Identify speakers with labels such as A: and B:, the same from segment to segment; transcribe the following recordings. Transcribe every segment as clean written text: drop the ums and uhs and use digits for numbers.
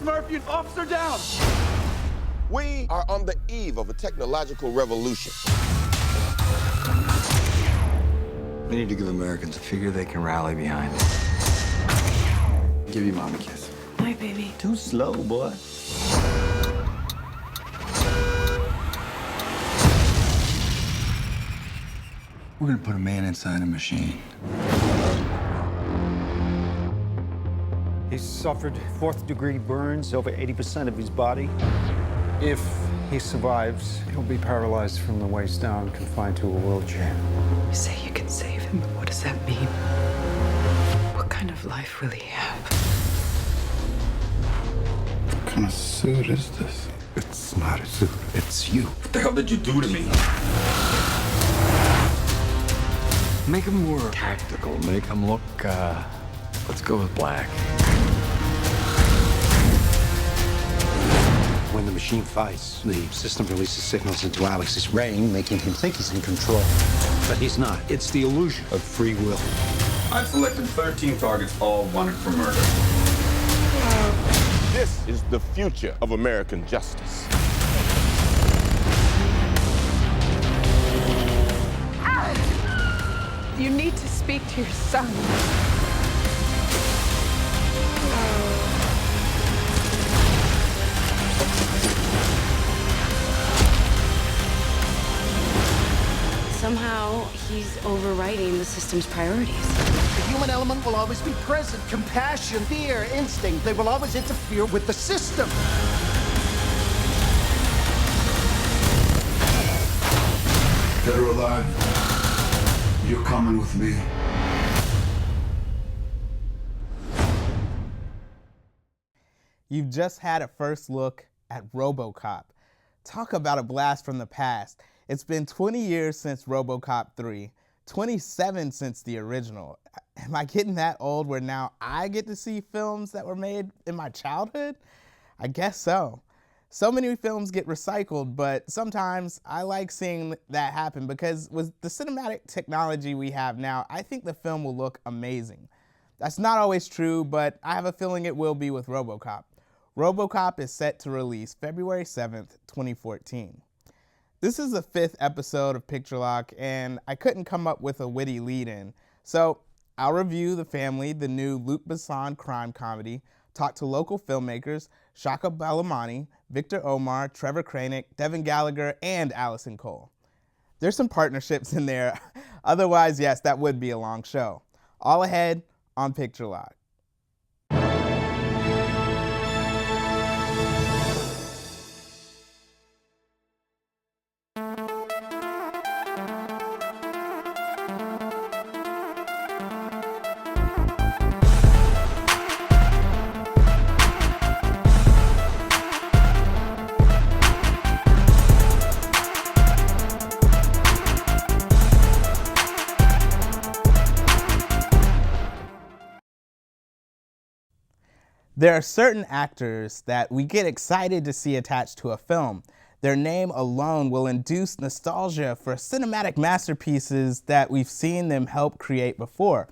A: Murphy, officer down!
B: We are on the eve of a technological revolution.
C: We need to give Americans a figure they can rally behind.
A: Give your mom a kiss.
D: Hi, baby.
C: Too slow, boy. We're gonna put a man inside a machine.
E: He suffered fourth-degree burns over 80% of his body. If he survives, he'll be paralyzed from the waist down, confined to a wheelchair.
D: You say you can save him, but what does that mean? What kind of life will he have?
A: What kind of suit is this?
C: It's not a suit, it's you.
A: What the hell did you do to me?
C: Make him more tactical, make him look, let's go with black.
F: When the machine fights, the system releases signals into Alex's brain, making him think he's in control. But he's not. It's the illusion of free will.
A: I've selected 13 targets, all wanted for murder.
B: This is the future of American justice.
G: You need to speak to your son.
D: Somehow, he's overriding the system's priorities.
H: The human element will always be present. Compassion, fear, instinct, they will always interfere with the system.
A: Dead or alive, you're coming with me.
I: You've just had a first look at RoboCop. Talk about a blast from the past. It's been 20 years since RoboCop 3, 27 since the original. Am I getting that old where now I get to see films that were made in my childhood? I guess so. So many films get recycled, but sometimes I like seeing that happen because with the cinematic technology we have now, I think the film will look amazing. That's not always true, but I have a feeling it will be with RoboCop. RoboCop is set to release February 7th, 2014. This is the 5th episode of Picture Lock, and I couldn't come up with a witty lead-in. So I'll review The Family, the new Luc Besson crime comedy, talk to local filmmakers, Chaka Balamani, Victor Omar, Trevor Krainik, Devin Gallagher, and Allison Kole. There's some partnerships in there. Otherwise, yes, that would be a long show. All ahead on Picture Lock. There are certain actors that we get excited to see attached to a film. Their name alone will induce nostalgia for cinematic masterpieces that we've seen them help create before.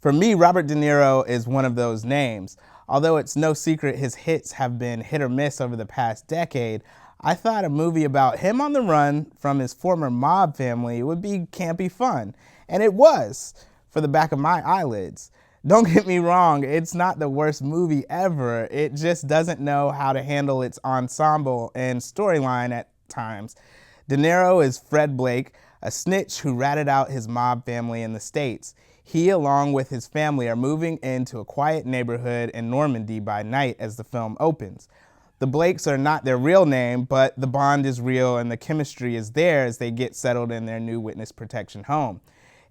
I: For me, Robert De Niro is one of those names. Although it's no secret his hits have been hit or miss over the past decade, I thought a movie about him on the run from his former mob family would be campy fun. And it was, for the back of my eyelids. Don't get me wrong, it's not the worst movie ever. It just doesn't know how to handle its ensemble and storyline at times. De Niro is Fred Blake, a snitch who ratted out his mob family in the States. He, along with his family, are moving into a quiet neighborhood in Normandy by night as the film opens. The Blakes are not their real name, but the bond is real and the chemistry is there as they get settled in their new witness protection home.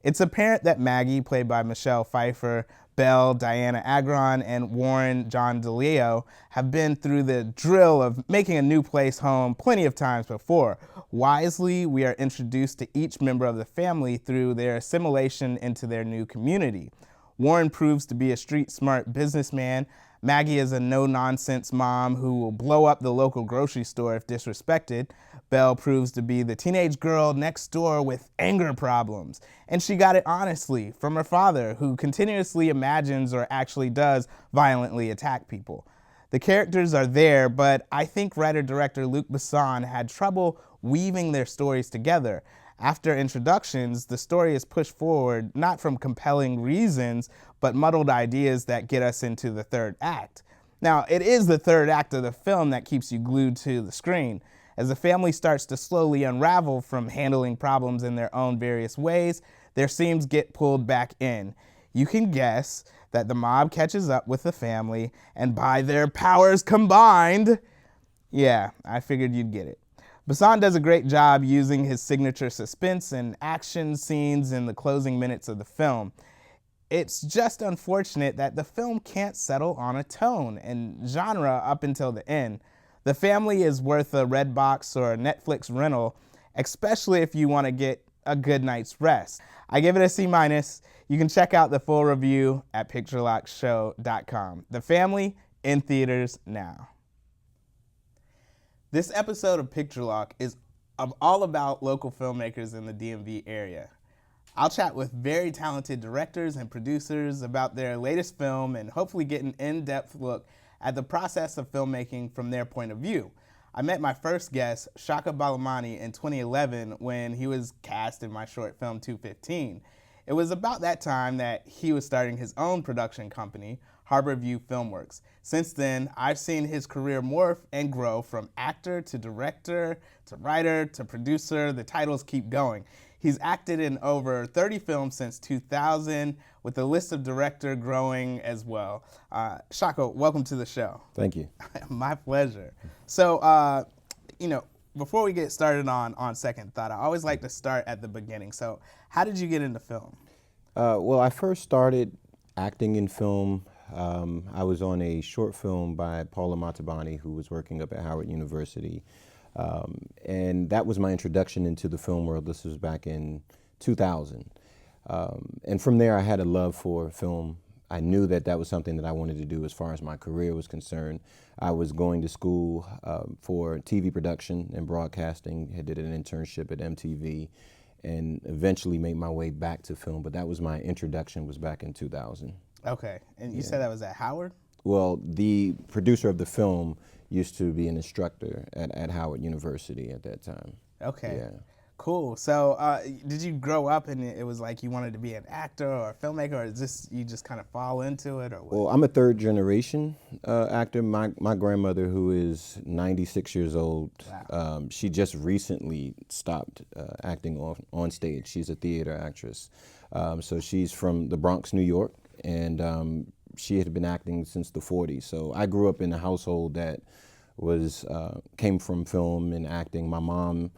I: It's apparent that Maggie, played by Michelle Pfeiffer, Belle, Diana Agron, and Warren John DeLeo have been through the drill of making a new place home plenty of times before. Wisely, we are introduced to each member of the family through their assimilation into their new community. Warren proves to be a street-smart businessman. Maggie is a no-nonsense mom who will blow up the local grocery store if disrespected. Belle proves to be the teenage girl next door with anger problems. And she got it honestly from her father, who continuously imagines or actually does violently attack people. The characters are there, but I think writer-director Luc Besson had trouble weaving their stories together. After introductions, the story is pushed forward not from compelling reasons, but muddled ideas that get us into the third act. Now, it is the third act of the film that keeps you glued to the screen. As the family starts to slowly unravel from handling problems in their own various ways, their seams get pulled back in. You can guess that the mob catches up with the family, and by their powers combined, yeah, I figured you'd get it. Besson does a great job using his signature suspense and action scenes in the closing minutes of the film. It's just unfortunate that the film can't settle on a tone and genre up until the end. The family is worth a Redbox or a Netflix rental, especially if you want to get a good night's rest. I give it a C-. You can check out the full review at picturelockshow.com. The Family, in theaters now. This episode of Picture Lock is all about local filmmakers in the DMV area. I'll chat with very talented directors and producers about their latest film and hopefully get an in-depth look at the process of filmmaking from their point of view. I met my first guest, Chaka Balamani, in 2011 when he was cast in my short film 215. It was about that time that he was starting his own production company, Harborview Filmworks. Since then, I've seen his career morph and grow from actor to director to writer to producer. The titles keep going. He's acted in over 30 films since 2000, with the list of director growing as well. Chaka, welcome to the show.
J: Thank you.
I: My pleasure. So, before we get started on Second Thought, I always like to start at the beginning. So, how did you get into film?
J: Well, I first started acting in film. I was on a short film by Paula Matabani, who was working up at Howard University. And that was my introduction into the film world. This was back in 2000. And from there, I had a love for film. I knew that that was something that I wanted to do as far as my career was concerned. I was going to school for TV production and broadcasting. I did an internship at MTV and eventually made my way back to film. But that was my introduction, was back in 2000.
I: Okay. And you said that was at Howard?
J: Well, the producer of the film used to be an instructor at Howard University at that time.
I: Okay.
J: Yeah.
I: Cool. So did you grow up and it was like you wanted to be an actor or a filmmaker, or is this you just kind of fall into it, or what?
J: Well, I'm a third generation actor. My grandmother, who is 96 years old, wow. She just recently stopped acting on stage. She's a theater actress. So she's from the Bronx, New York, and she had been acting since the 40s. So I grew up in a household that was came from film and acting. My mom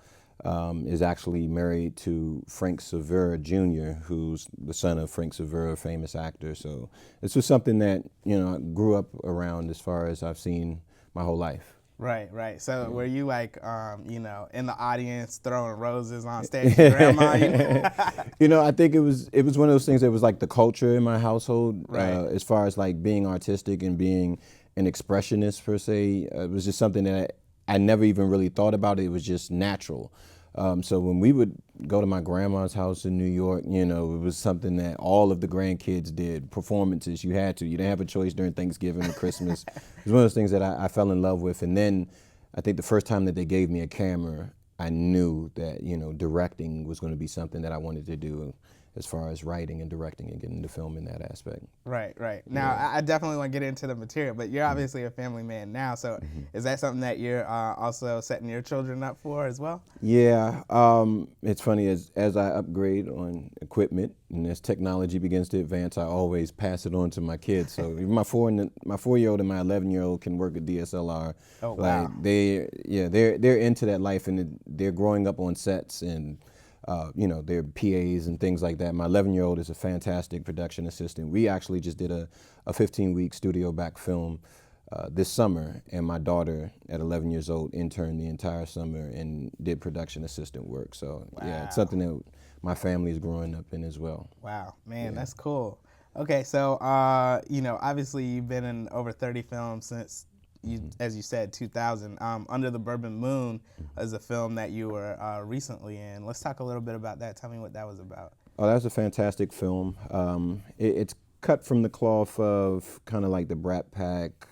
J: is actually married to Frank Severa Jr., who's the son of Frank Severa, a famous actor. So this was something that, I grew up around as far as I've seen my whole life.
I: Right, right. So were you like, in the audience throwing roses on stage with grandma?
J: I think it was one of those things that was like the culture in my household,
I: right.
J: As far as like being artistic and being an expressionist per se. It was just something that I never even really thought about. It was just natural. So when we would go to my grandma's house in New York, it was something that all of the grandkids did, performances. You had to. You didn't have a choice during Thanksgiving or Christmas. It was one of those things that I fell in love with. And then I think the first time that they gave me a camera, I knew that, directing was going to be something that I wanted to do as far as writing and directing and getting into film in that aspect.
I: Right, right. Now, I definitely want to get into the material, but you're obviously a family man now, so is that something that you're also setting your children up for as well?
J: Yeah, it's funny, as I upgrade on equipment and as technology begins to advance, I always pass it on to my kids. So even my 4-year-old and my 11-year-old can work a DSLR.
I: Oh, wow.
J: Like they're into that life, and they're growing up on sets and their PAs and things like that. My 11-year-old is a fantastic production assistant. We actually just did a 15-week studio back film this summer, and my daughter at 11 years old interned the entire summer and did production assistant work. So wow. Yeah, it's something that my family is growing up in as well.
I: Wow, man, that's cool. Okay, so obviously you've been in over 30 films since, as you said, 2000. Under the Bourbon Moon is a film that you were recently in. Let's talk a little bit about that. Tell me what that was about.
J: Oh, that was a fantastic film. It's cut from the cloth of kind of like the Brat Pack.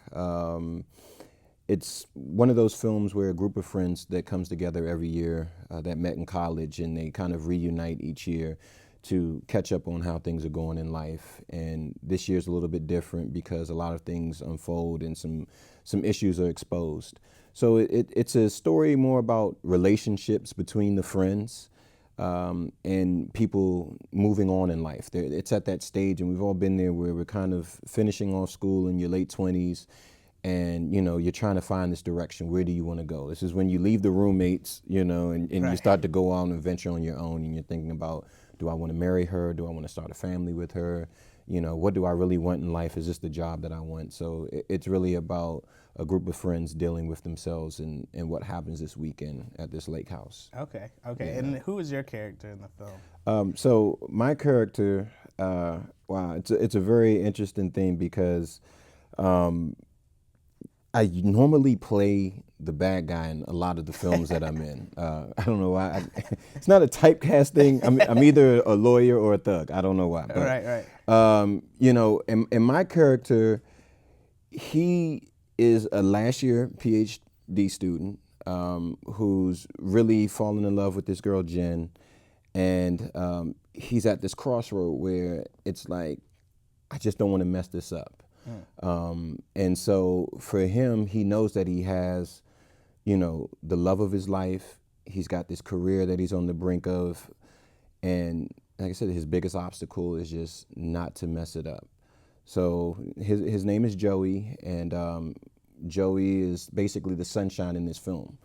J: It's one of those films where a group of friends that comes together every year that met in college, and they kind of reunite each year to catch up on how things are going in life. And this year's a little bit different because a lot of things unfold and some issues are exposed. So it's a story more about relationships between the friends and people moving on in life. It's at that stage, and we've all been there, where we're kind of finishing off school in your late 20s, and you're trying to find this direction. Where do you want to go? This is when you leave the roommates, and right. You start to go out and venture on your own, and you're thinking about, do I want to marry her? Do I want to start a family with her? What do I really want in life? Is this the job that I want? So it's really about a group of friends dealing with themselves and what happens this weekend at this lake house.
I: Okay. Yeah. And who is your character in the film?
J: So my character, wow, it's a very interesting thing because I normally play the bad guy in a lot of the films that I'm in. I don't know why. It's not a typecast thing. I'm either a lawyer or a thug. I don't know why. But,
I: right.
J: And my character, he is a last year PhD student who's really fallen in love with this girl, Jen. And he's at this crossroad where it's like, I just don't want to mess this up. And so for him, he knows that he has, the love of his life. He's got this career that he's on the brink of. And like I said, his biggest obstacle is just not to mess it up. So his name is Joey, and Joey is basically the sunshine in this film.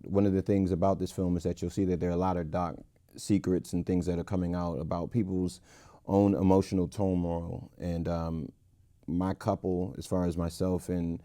J: One of the things about this film is that you'll see that there are a lot of dark secrets and things that are coming out about people's own emotional turmoil. And my couple, as far as myself and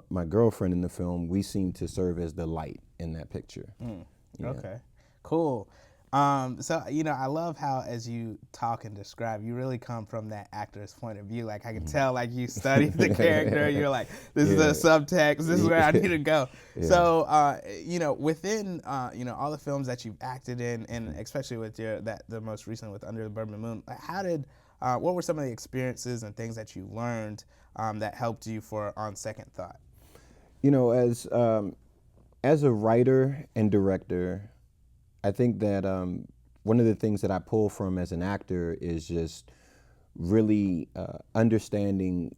J: my girlfriend in the film, we seem to serve as the light in that picture. Yeah.
I: Okay, cool. So, I love how, as you talk and describe, you really come from that actor's point of view. Like, I can tell, like, you studied the character. You're like, this is a subtext. This is where I need to go. Yeah. So, within, all the films that you've acted in, and especially with the most recent with Under the Bourbon Moon, what were some of the experiences and things that you learned that helped you for On Second Thought?
J: As a writer and director, I think that one of the things that I pull from as an actor is just really understanding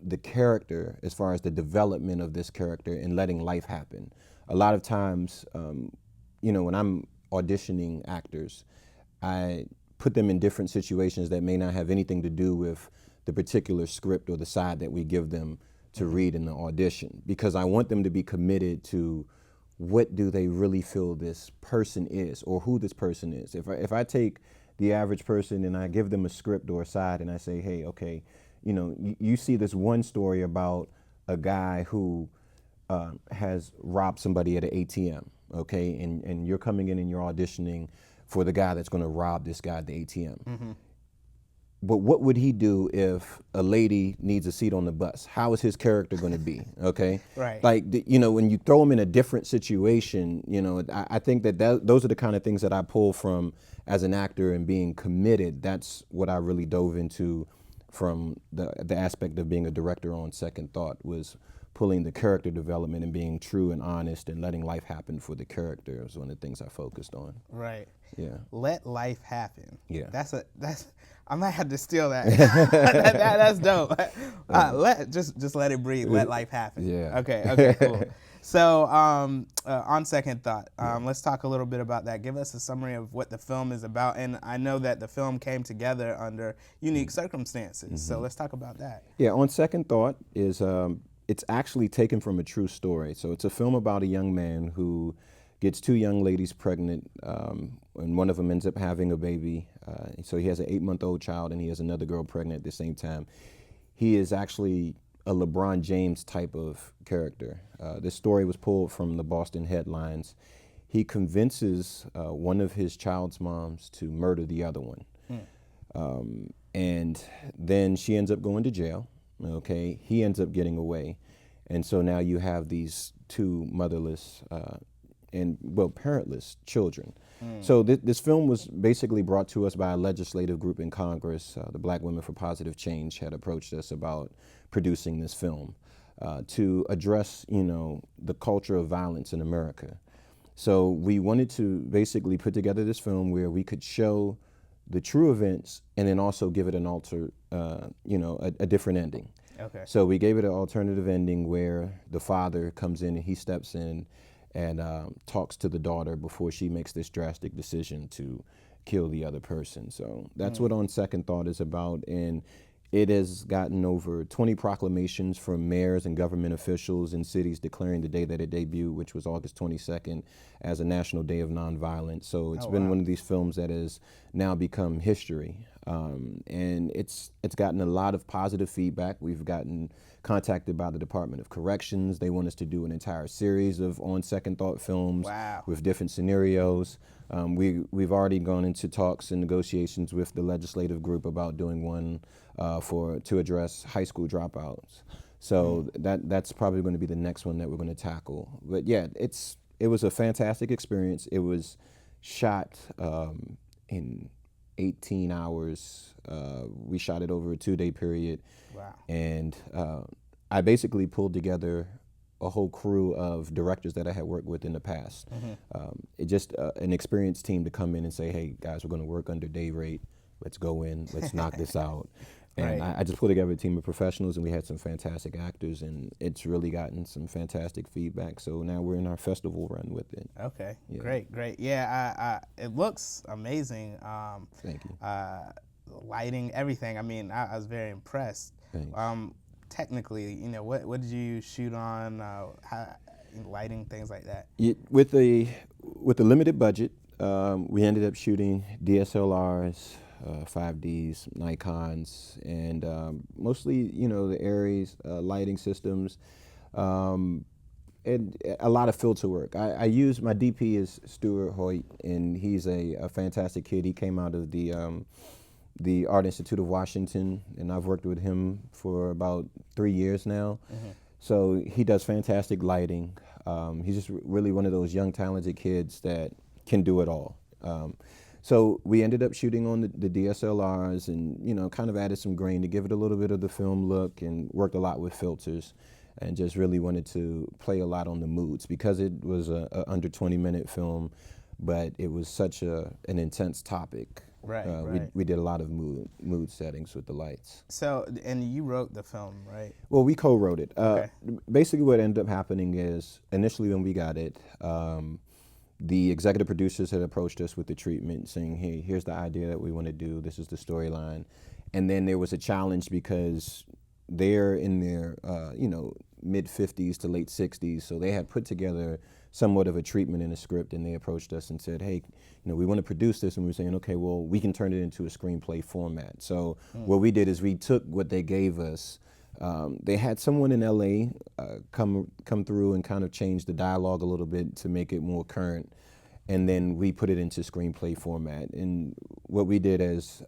J: the character as far as the development of this character and letting life happen. A lot of times, when I'm auditioning actors, I put them in different situations that may not have anything to do with the particular script or the side that we give them to read in the audition, because I want them to be committed to what do they really feel this person is, or who this person is. If I take the average person and I give them a script or a side and I say, hey, okay, you see this one story about a guy who has robbed somebody at an ATM, okay, and you're coming in and you're auditioning for the guy that's going to rob this guy at the ATM. Mm-hmm. But what would he do if a lady needs a seat on the bus? How is his character going to be? Okay,
I: right.
J: Like when you throw him in a different situation, I think that those are the kind of things that I pull from as an actor and being committed. That's what I really dove into from the aspect of being a director on Second Thought, was pulling the character development and being true and honest and letting life happen for the character. It was one of the things I focused on.
I: Right.
J: Yeah.
I: Let life happen.
J: Yeah.
I: That's I might have to steal that. That's dope. Just let it breathe. Let life happen.
J: Yeah.
I: Okay, cool. So On Second Thought, let's talk a little bit about that. Give us a summary of what the film is about. And I know that the film came together under unique circumstances. Mm-hmm. So let's talk about that.
J: Yeah, On Second Thought is it's actually taken from a true story. So it's a film about a young man who gets two young ladies pregnant, and one of them ends up having a baby. So he has an 8-month-old child, and he has another girl pregnant at the same time. He is actually a LeBron James type of character. This story was pulled from the Boston headlines. He convinces one of his child's moms to murder the other one. And then she ends up going to jail. Okay, he ends up getting away. And so now you have these two motherless and well, parentless children. So this film was basically brought to us by a legislative group in Congress. The Black Women for Positive Change had approached us about producing this film to address, the culture of violence in America. So we wanted to basically put together this film where we could show the true events and then also give it an a different ending.
I: Okay.
J: So we gave it an alternative ending where the father comes in and he steps in and talks to the daughter before she makes this drastic decision to kill the other person. So that's what On Second Thought is about. And it has gotten over 20 proclamations from mayors and government officials in cities declaring the day that it debuted, which was August 22nd, as a National Day of Nonviolence. So it's been one of these films that has now become history. And it's gotten a lot of positive feedback. We've gotten contacted by the Department of Corrections. They want us to do an entire series of On Second Thought films with different scenarios. We've already gone into talks and negotiations with the legislative group about doing one to address high school dropouts. So that's probably going to be the next one that we're going to tackle. But yeah, it was a fantastic experience. It was shot in 18 hours. We shot it over a 2-day period.
I: Wow.
J: And I basically pulled together a whole crew of directors that I had worked with in the past. It just an experienced team to come in and say, hey guys, we're going to work under day rate. Let's go in, let's knock this out. And I just put together a team of professionals, and we had some fantastic actors, and it's really gotten some fantastic feedback. So now we're in our festival run with it.
I: Okay,
J: Yeah.
I: great. Yeah, it looks amazing.
J: Thank you.
I: Lighting, everything. I mean, I was very impressed.
J: Thanks.
I: Technically, what did you shoot on? Lighting, things like that.
J: With the limited budget, we ended up shooting DSLRs, 5Ds, Nikons, and mostly, the Aries lighting systems, and a lot of filter work. I use, my DP is Stuart Hoyt, and he's a fantastic kid. He came out of the Art Institute of Washington, and I've worked with him for about 3 years now. So he does fantastic lighting. He's just really one of those young, talented kids that can do it all. So we ended up shooting on the DSLRs and, kind of added some grain to give it a little bit of the film look, and worked a lot with filters, and just really wanted to play a lot on the moods because it was a under 20-minute film, but it was such an intense topic.
I: Right.
J: We did a lot of mood settings with the lights.
I: So, and you wrote the film, right?
J: Well, we co-wrote it.
I: Okay.
J: Basically what ended up happening is, initially when we got it, the executive producers had approached us with the treatment saying, hey, here's the idea that we want to do, this is the storyline. And then there was a challenge because they're in their, mid-50s to late 60s, so they had put together somewhat of a treatment in a script, and they approached us and said, hey, we want to produce this, and we were saying, okay, well, we can turn it into a screenplay format. So what we did is we took what they gave us. They had someone in LA come through and kind of change the dialogue a little bit to make it more current, and then we put it into screenplay format. And what we did as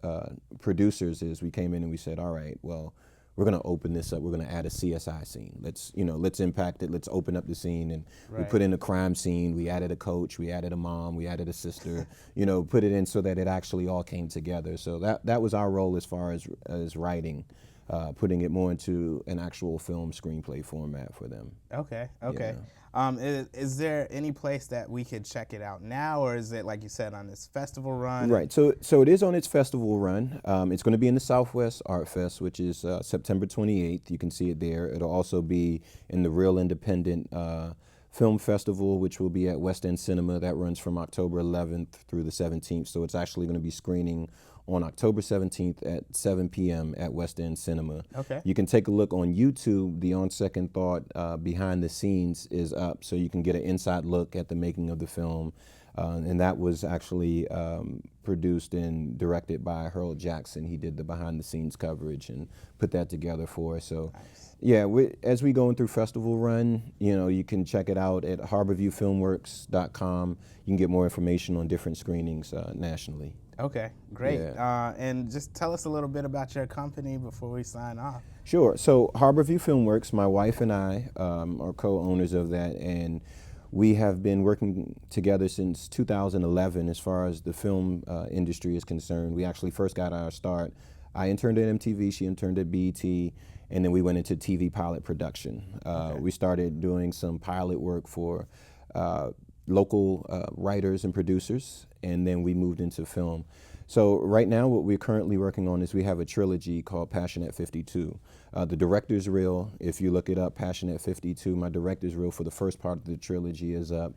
J: producers is we came in and we said, all right, well, we're going to open this up. We're going to add a CSI scene. Let's impact it. Let's open up the scene. And we put in a crime scene. We added a coach. We added a mom. We added a sister. Put it in so that it actually all came together. So that was our role as far as writing, putting it more into an actual film screenplay format for them.
I: Okay.
J: Yeah.
I: Is there any place that we could check it out now, or is it, like you said, on this festival run?
J: Right, so it is on its festival run. It's going to be in the Southwest Art Fest, which is September 28th. You can see it there. It'll also be in the Real Independent Film Festival, which will be at West End Cinema. That runs from October 11th through the 17th. So it's actually going to be screening on October 17th at 7 p.m. at West End Cinema.
I: Okay.
J: You can take a look on YouTube. The On Second Thought behind the scenes is up, so you can get an inside look at the making of the film. And that was actually produced and directed by Harold Jackson. He did the behind the scenes coverage and put that together for us. So. Nice. Yeah, as we going through festival run, you can check it out at harborviewfilmworks.com. You can get more information on different screenings nationally.
I: Okay, great.
J: Yeah.
I: And just tell us a little bit about your company before we sign off.
J: Sure. So Harborview Filmworks, my wife and I are co-owners of that, and We have been working together since 2011 as far as the film industry is concerned. We actually first got our start. I interned at MTV, she interned at BET, and then we went into TV pilot production. We started doing some pilot work for local writers and producers, and then we moved into film. So right now what we're currently working on is we have a trilogy called Passion at 52. The director's reel, if you look it up, Passion at 52, my director's reel for the first part of the trilogy is up,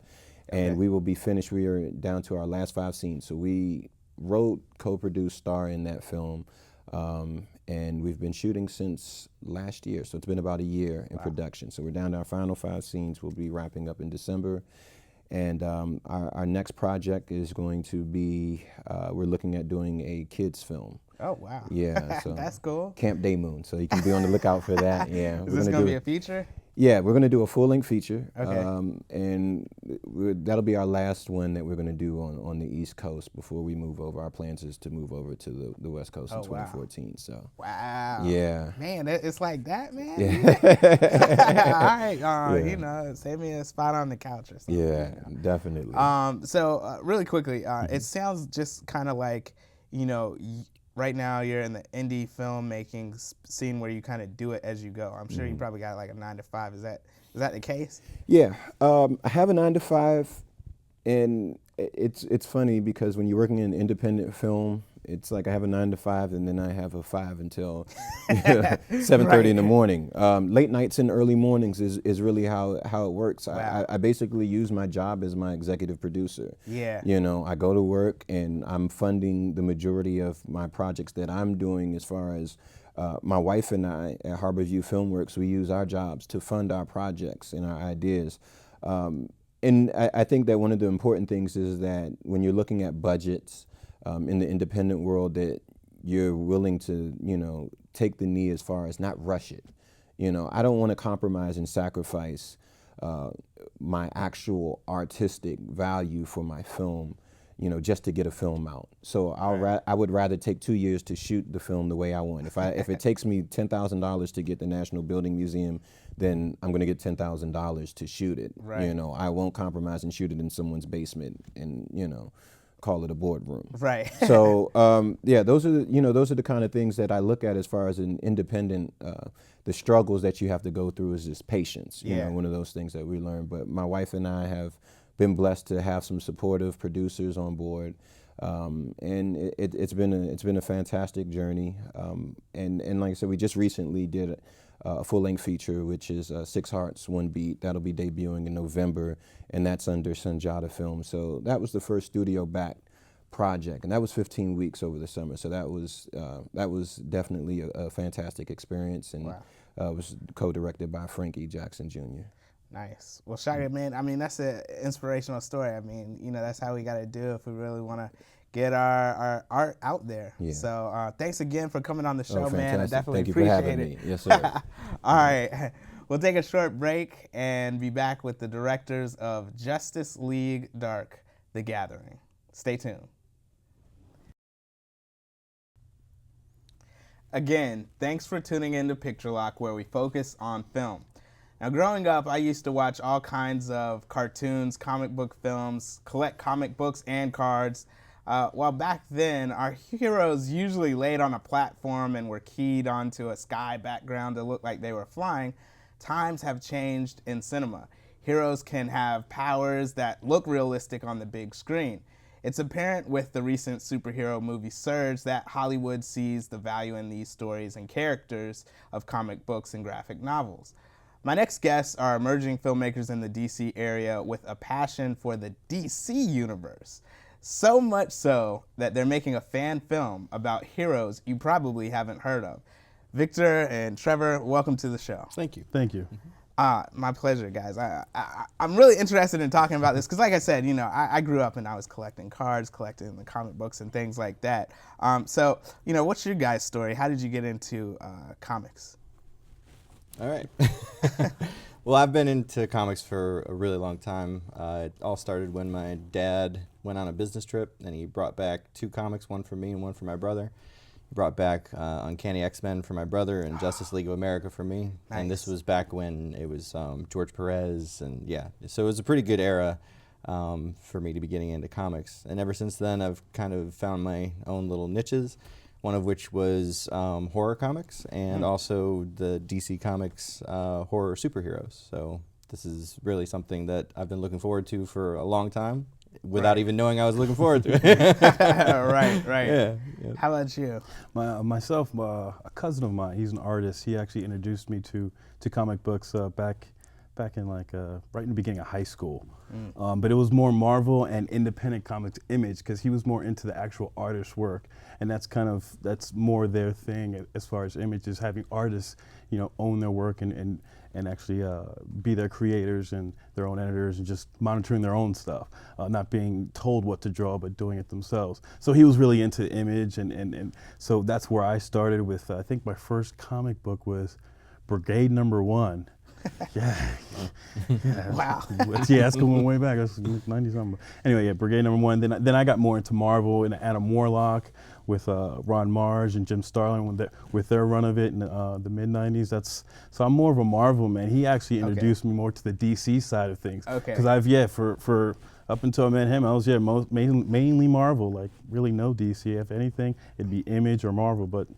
J: and we will be finished. We are down to our last 5 scenes. So we wrote, co-produced, star in that film, and we've been shooting since last year. So it's been about a year in production. So we're down to our final 5 scenes. We'll be wrapping up in December. And our next project is going to be, we're looking at doing a kids film.
I: Oh, wow.
J: Yeah. So
I: that's cool.
J: Camp Day Moon. So you can be on the lookout for that. Yeah.
I: Is this going to be a feature?
J: Yeah, we're going to do a full-length feature.
I: Okay.
J: And that'll be our last one that we're going to do on the East Coast before we move over. Our plans is to move over to the West Coast in 2014.
I: Wow.
J: So.
I: Wow.
J: Yeah.
I: Man, it's like that, man.
J: Yeah.
I: All right, you know, save me a spot on the couch or something.
J: Yeah, definitely.
I: So really quickly, it sounds just kind of like, you know, right now you're in the indie filmmaking scene where you kind of do it as you go. I'm sure you probably got like a 9 to 5. Is that the case?
J: Yeah, I have a 9 to 5, and it's funny because when you're working in independent film, it's like I have a 9 to 5 and then I have a 5 until 7:30 in the morning. Late nights and early mornings is really how it works.
I: Wow.
J: I basically use my job as my executive producer.
I: Yeah.
J: You know, I go to work and I'm funding the majority of my projects that I'm doing as far as my wife and I at Harborview Filmworks, we use our jobs to fund our projects and our ideas. And I think that one of the important things is that when you're looking at budgets in the independent world, that you're willing to, you know, take the knee as far as not rush it. You know, I don't want to compromise and sacrifice my actual artistic value for my film, you know, just to get a film out. So I would rather take 2 years to shoot the film the way I want. If it takes me $10,000 to get the National Building Museum, then I'm going to get $10,000 to shoot it.
I: Right.
J: You know, I won't compromise and shoot it in someone's basement and, you know, call it a boardroom.
I: Right.
J: So yeah, those are the kind of things that I look at as far as an independent. The struggles that you have to go through is just patience. You know, one of those things that we learn. But my wife and I have been blessed to have some supportive producers on board, and it's been a fantastic journey. And like I said, we just recently did a full-length feature, which is 6 Hearts, 1 Beat. That'll be debuting in November, and that's under Sanjata Film. So that was the first studio-backed project, and that was 15 weeks over the summer. So that was definitely a fantastic experience, and was co-directed by Frankie Jackson Jr.
I: Nice. Well, Chaka, man, I mean, that's an inspirational story. I mean, you know, that's how we got to do if we really want to get our art out there.
J: Yeah.
I: So thanks again for coming on the show,
J: fantastic.
I: man. I definitely
J: Thank you
I: appreciate
J: for having
I: it.
J: me. Yes, sir.
I: All right. We'll take a short break and be back with the directors of Justice League Dark, The Gathering. Stay tuned. Again, thanks for tuning in to Picture Lock, where we focus on film. Now, growing up, I used to watch all kinds of cartoons, comic book films, collect comic books and cards. While back then, our heroes usually laid on a platform and were keyed onto a sky background to look like they were flying, times have changed in cinema. Heroes can have powers that look realistic on the big screen. It's apparent with the recent superhero movie Surge that Hollywood sees the value in these stories and characters of comic books and graphic novels. My next guests are emerging filmmakers in the DC area with a passion for the DC universe. So much so that they're making a fan film about heroes you probably haven't heard of. Victor and Trevor, welcome to the show.
K: Thank you. Thank you.
I: My pleasure, guys. I'm really interested in talking about this because, like I said, you know, I grew up and I was collecting cards, collecting the comic books and things like that. So, you know, what's your guys' story? How did you get into comics?
K: All right. Well, I've been into comics for a really long time. It all started when my dad went on a business trip and he brought back 2 comics, one for me and one for my brother. brought back Uncanny X-Men for my brother and Justice League of America for me.
I: Nice.
K: And this was back when it was George Perez, and yeah, so it was a pretty good era for me to be getting into comics. And ever since then, I've kind of found my own little niches, one of which was horror comics and also the DC Comics horror superheroes. So this is really something that I've been looking forward to for a long time, without even knowing I was looking forward to it.
I: Right.
L: Yeah.
I: How about you?
L: Myself, a cousin of mine, he's an artist. He actually introduced me to comic books back in like right in the beginning of high school. But it was more Marvel and independent comics Image, because he was more into the actual artist's work, and that's more their thing as far as Image, is having artists, own their work and actually be their creators and their own editors and just monitoring their own stuff, not being told what to draw but doing it themselves. So he was really into Image, and so that's where I started with, I think my first comic book was Brigade Number 1. Yeah.
I: Wow.
L: Yeah, that's going way back. That's 90 something. Anyway, yeah, Brigade Number 1. Then I got more into Marvel and Adam Warlock with Ron Marz and Jim Starlin with their run of it in the mid 90s. So I'm more of a Marvel man. He actually introduced me more to the DC side of things.
I: Okay.
L: Because for up until I met him, I was mainly Marvel. Like really no DC. If anything, it'd be Image or Marvel. But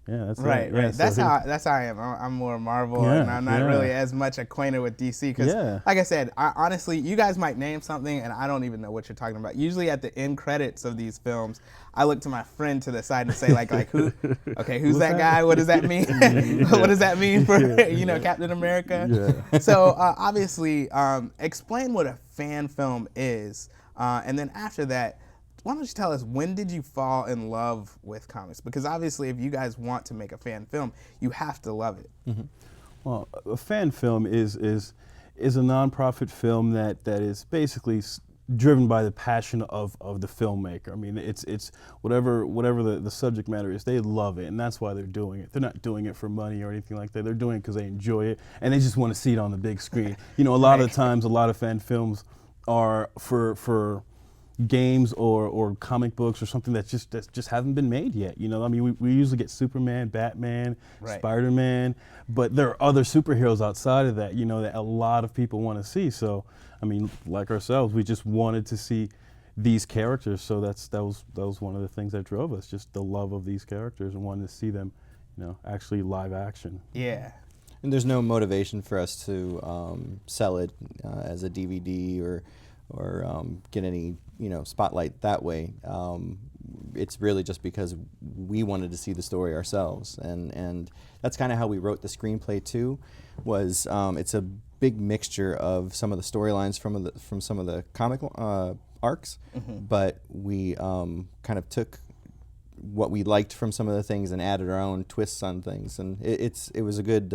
L: yeah, that's
I: right.
L: Yeah,
I: that's how I am. I'm more Marvel, and I'm not really as much acquainted with DC. Because, like I said, honestly, you guys might name something, and I don't even know what you're talking about. Usually, at the end credits of these films, I look to my friend to the side and say, like who? Okay, who's that guy? What does that mean? What does that mean for Captain America?
L: Yeah.
I: So obviously, explain what a fan film is, and then after that, why don't you tell us, when did you fall in love with comics? Because obviously, if you guys want to make a fan film, you have to love it.
L: Mm-hmm. Well, a fan film is a nonprofit film that is basically driven by the passion of the filmmaker. I mean, it's whatever the subject matter is, they love it, and that's why they're doing it. They're not doing it for money or anything like that. They're doing it because they enjoy it, and they just want to see it on the big screen. A lot of times, a lot of fan films are for games or comic books or something that just haven't been made yet. I mean, we usually get Superman, Batman, Spider-Man, but there are other superheroes outside of that, that a lot of people want to see. So, I mean, like ourselves, we just wanted to see these characters. So that was one of the things that drove us, just the love of these characters and wanting to see them, actually live action.
I: Yeah.
K: And there's no motivation for us to sell it as a DVD or get any spotlight that way. It's really just because we wanted to see the story ourselves, and that's kind of how we wrote the screenplay too. Was it's a big mixture of some of the storylines from some of the comic arcs, but we kind of took what we liked from some of the things and added our own twists on things, and it was a good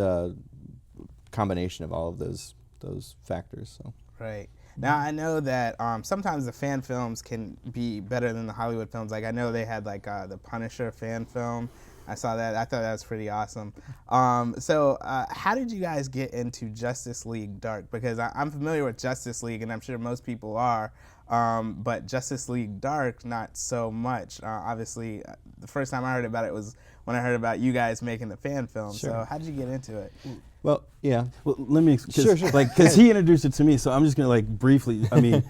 K: combination of all of those factors. So.
I: Right. Now, I know that sometimes the fan films can be better than the Hollywood films. Like, I know they had, like, the Punisher fan film. I saw that. I thought that was pretty awesome. So how did you guys get into Justice League Dark? Because I'm familiar with Justice League, and I'm sure most people are. But Justice League Dark, not so much. Obviously, the first time I heard about it was when I heard about you guys making the fan film.
K: Sure.
I: So how did you get into it?
K: Well, yeah.
L: Well, let me,
K: Sure.
L: because he introduced it to me, so I'm just gonna briefly. I mean,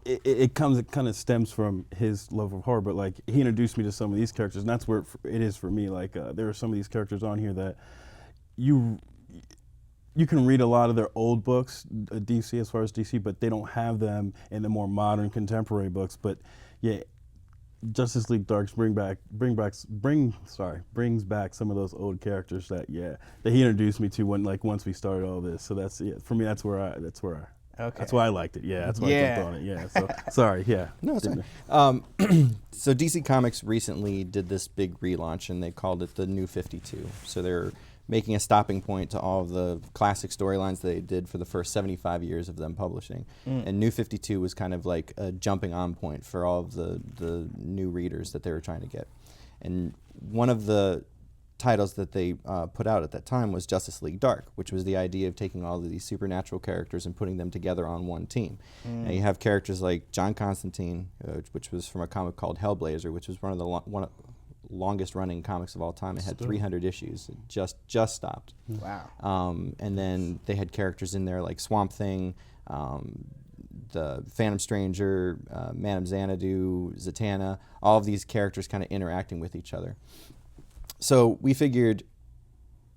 L: it kind of stems from his love of horror, but he introduced me to some of these characters, and that's where it is for me. There are some of these characters on here that you can read a lot of their old books, DC as far as DC, but they don't have them in the more modern contemporary books. But yeah. Justice League Darks brings back some of those old characters that he introduced me to once we started all this. So that's for me. That's why I liked it. Yeah, that's why I jumped on it. Yeah. So sorry. Yeah.
K: No, it's fine. So DC Comics recently did this big relaunch, and they called it the New 52. So they're making a stopping point to all of the classic storylines they did for the first 75 years of them publishing. And New 52 was kind of like a jumping on point for all of the new readers that they were trying to get. And one of the titles that they put out at that time was Justice League Dark, which was the idea of taking all of these supernatural characters and putting them together on one team. And you have characters like John Constantine, which was from a comic called Hellblazer, which was one longest running comics of all time. It had 300 issues. It just stopped.
I: Wow.
K: And then they had characters in there like Swamp Thing, the Phantom Stranger, Madame Xanadu, Zatanna, all of these characters kind of interacting with each other. So we figured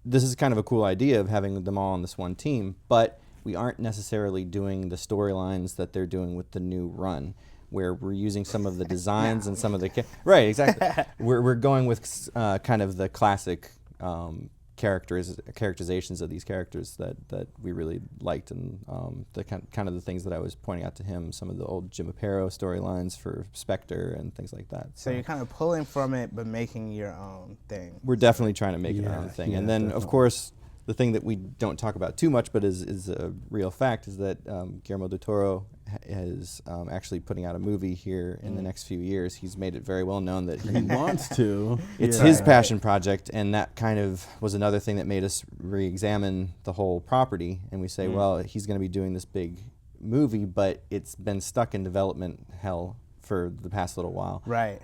K: this is kind of a cool idea of having them all on this one team, but we aren't necessarily doing the storylines that they're doing with the new run, where we're using some of the designs and some of the right, exactly. We're going with kind of the classic characterizations of these characters that we really liked, and the kind of the things that I was pointing out to him, some of the old Jim Aparo storylines for Spectre and things like that.
I: So you're kind of pulling from it, but making your own thing.
K: We're definitely trying to make it our own thing, and then of course the thing that we don't talk about too much, but is a real fact, is that Guillermo del Toro is actually putting out a movie here in the next few years. He's made it very well known that
L: he wants to.
K: It's his passion project, and that kind of was another thing that made us re-examine the whole property. And we say, well, he's going to be doing this big movie, but it's been stuck in development hell for the past little while.
I: Right.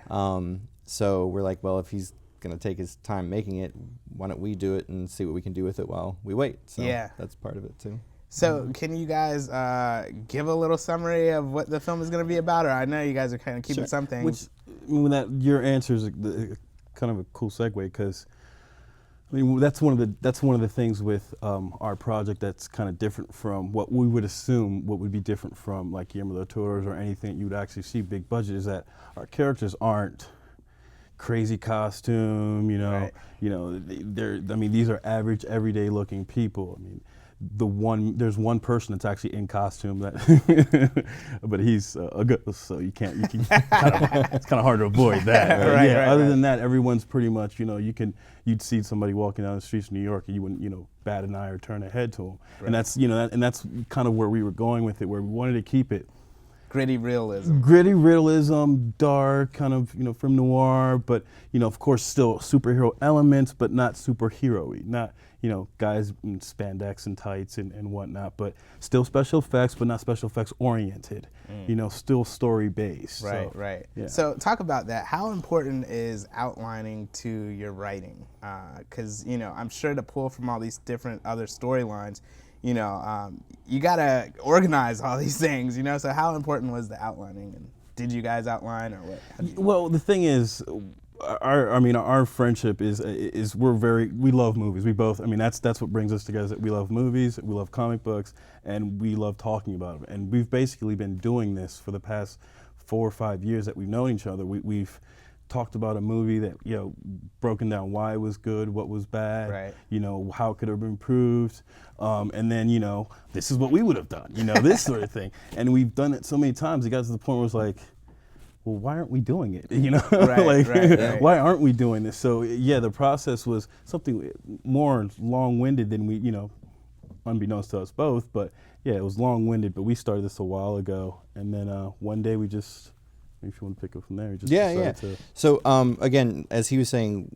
K: So we're like, well, if he's going to take his time making it, why don't we do it and see what we can do with it while we wait? So that's part of it too.
I: So can you guys give a little summary of what the film is going to be about? Or I know you guys are kind of keeping some things.
L: Your answer is kind of a cool segue, because I mean that's one of the things with our project that's kind of different from what we would assume what would be different from like Guillermo del Toro's or anything you would actually see big budget, is that our characters aren't crazy costume, these are average, everyday looking people. I mean, there's one person that's actually in costume but he's a ghost, so it's kind of hard to avoid that. Right? Other than that, everyone's pretty much, you'd see somebody walking down the streets of New York and you wouldn't, bat an eye or turn a head to them. Right. And that's kind of where we were going with it, where we wanted to keep it
I: gritty realism,
L: dark, kind of, film noir, but, of course, still superhero elements, but not superhero-y, not, guys in spandex and tights and whatnot, but still special effects, but not special effects oriented, still story-based.
I: Right, right. Yeah. So talk about that. How important is outlining to your writing? Because, I'm sure to pull from all these different other storylines, you gotta organize all these things, so how important was the outlining, and did you guys outline, or what?
L: Well, the thing is, our friendship is we love movies. We both, that's what brings us together. We love movies, we love comic books, and we love talking about them. And we've basically been doing this for the past 4 or 5 years that we've known each other. We've talked about a movie that, broken down why it was good, what was bad, right. How could it have been improved, and then, this is what we would have done, this sort of thing. And we've done it so many times, it got to the point where it's like, well, why aren't we doing it,
I: Right, right.
L: Why aren't we doing this? So, the process was something more long-winded than we, unbeknownst to us both, but, it was long-winded, but we started this a while ago, and then one day we just, if you want to pick up from there, just decided to.
K: So again, as he was saying,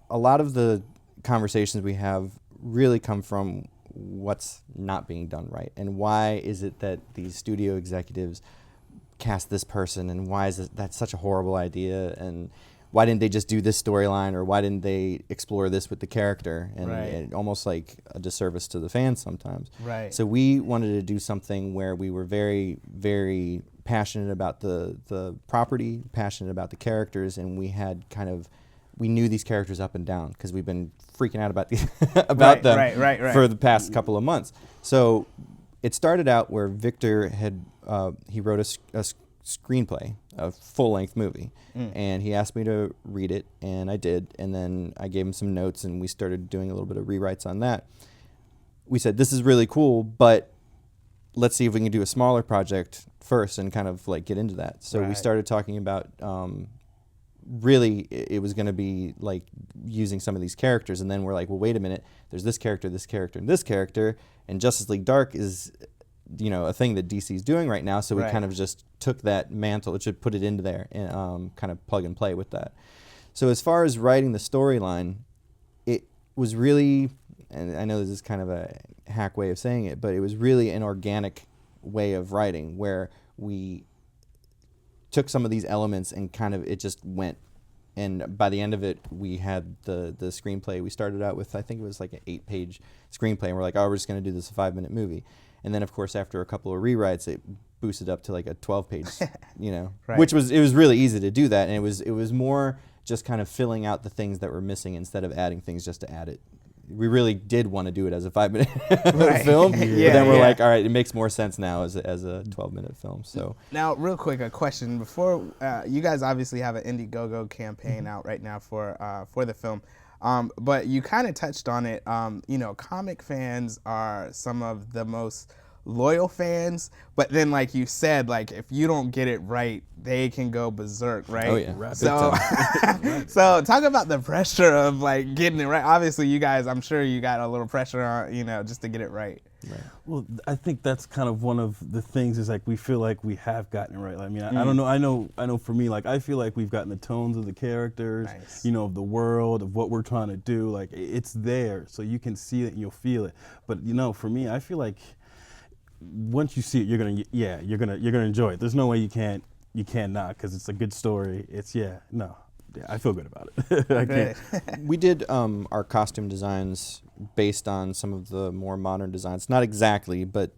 K: a lot of the conversations we have really come from what's not being done right, and why is it that these studio executives cast this person, and why is that such a horrible idea, and why didn't they just do this storyline, or why didn't they explore this with the character, and almost like a disservice to the fans sometimes.
I: Right.
K: So we wanted to do something where we were very, very passionate about the property, passionate about the characters, and we knew these characters up and down because we've been freaking out about them for the past couple of months. So it started out where Victor had he wrote a screenplay, a full-length movie, and he asked me to read it, and I did, and then I gave him some notes, and we started doing a little bit of rewrites on that. We said, this is really cool, but let's see if we can do a smaller project first and kind of like get into that. So we started talking about really it was going to be like using some of these characters, and then we're like, well, wait a minute, there's this character, and this character, and Justice League Dark is a thing that DC's doing right now, so we kind of just took that mantle, it should put it into there and kind of plug and play with that. So as far as writing the storyline, it was really, and I know this is kind of a hack way of saying it, but it was really an organic way of writing where we took some of these elements and kind of it just went And by the end of it, we had the screenplay. We started out with, I think it was like an 8-page screenplay, and we're like, oh, we're just going to do this a 5-minute movie. And then, of course, after a couple of rewrites, it boosted up to like a 12-page,
I: Right.
K: which it was really easy to do that, and it was more just kind of filling out the things that were missing instead of adding things just to add it. We really did want to do it as a 5-minute film, but then we're like, all right, it makes more sense now as a 12-minute film. So
I: now, real quick, a question before you guys obviously have an Indiegogo campaign out right now for the film, but you kind of touched on it. Comic fans are some of the most loyal fans, but then like you said, like if you don't get it right, they can go berserk, right?
K: Oh yeah.
I: So, so talk about the pressure of like getting it right. Obviously, you guys, I'm sure you got a little pressure on, just to get it right.
K: Right.
L: Well, I think that's kind of one of the things is like we feel like we have gotten it right. I mean, I don't know. I know for me, like I feel like we've gotten the tones of the characters, of the world, of what we're trying to do. Like it's there, so you can see it and you'll feel it. But for me, I feel like once you see it, you're gonna enjoy it. There's no way you can't not, because it's a good story. I feel good about it. I can't.
K: We did our costume designs based on some of the more modern designs. Not exactly, but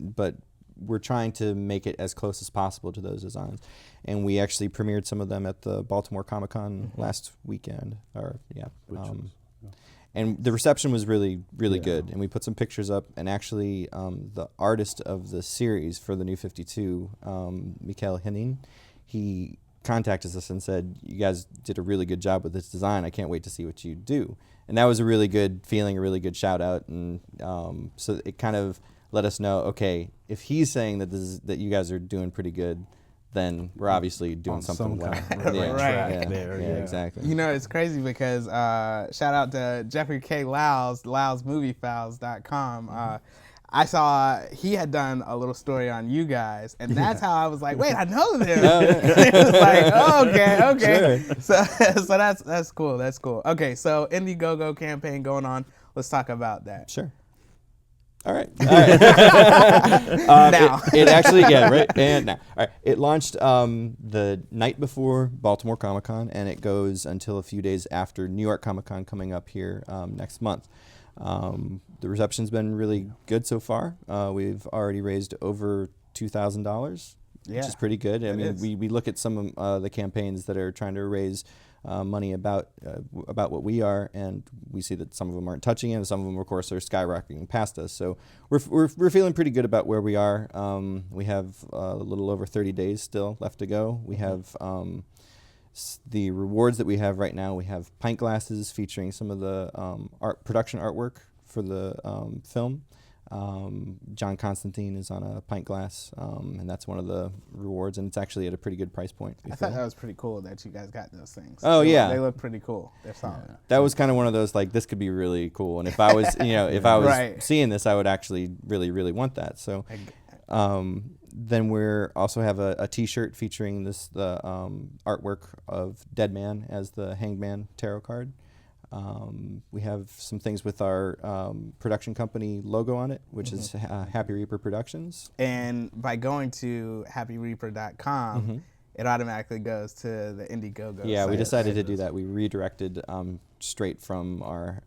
K: we're trying to make it as close as possible to those designs. And we actually premiered some of them at the Baltimore Comic-Con last weekend. And the reception was really, really good. And we put some pictures up. And actually, the artist of the series for the New 52, Mikael Henning, he contacted us and said, you guys did a really good job with this design. I can't wait to see what you do. And that was a really good feeling, a really good shout out. And so it kind of let us know, okay, if he's saying that you guys are doing pretty good, then we're obviously doing something well. Exactly.
I: It's crazy because shout out to Jeffrey K. Lyles, LylesMovieFiles.com. I saw he had done a little story on you guys, and that's how I was like, wait, I know them. It was like, oh, okay. Sure. So that's cool. That's cool. Okay, so Indiegogo campaign going on. Let's talk about that.
K: Sure. All right.
I: Now.
K: It actually, right? And now. All right. It launched the night before Baltimore Comic-Con, and it goes until a few days after New York Comic-Con coming up here next month. The reception's been really good so far. We've already raised over $2,000, which is pretty good. I mean, we look at some of the campaigns that are trying to raise money about what we are, and we see that some of them aren't touching it, and some of them, of course, are skyrocketing past us. So we're feeling pretty good about where we are. We have a little over 30 days still left to go. We have the rewards that we have right now. We have pint glasses featuring some of the production artwork for the film. John Constantine is on a pint glass, and that's one of the rewards, and it's actually at a pretty good price point.
I: I thought that was pretty cool that you guys got those things.
K: Oh,
I: they look pretty cool. They're solid.
K: That was kind of one of those, like, this could be really cool, and if I was, if I was seeing this, I would actually really, really want that. So, then we're also have a T-shirt featuring the artwork of Dead Man as the Hanged Man tarot card. We have some things with our production company logo on it, which is Happy Reaper Productions.
I: And by going to happyreaper.com, it automatically goes to the Indiegogo
K: Yeah,
I: site.
K: we decided to do that. We redirected straight from our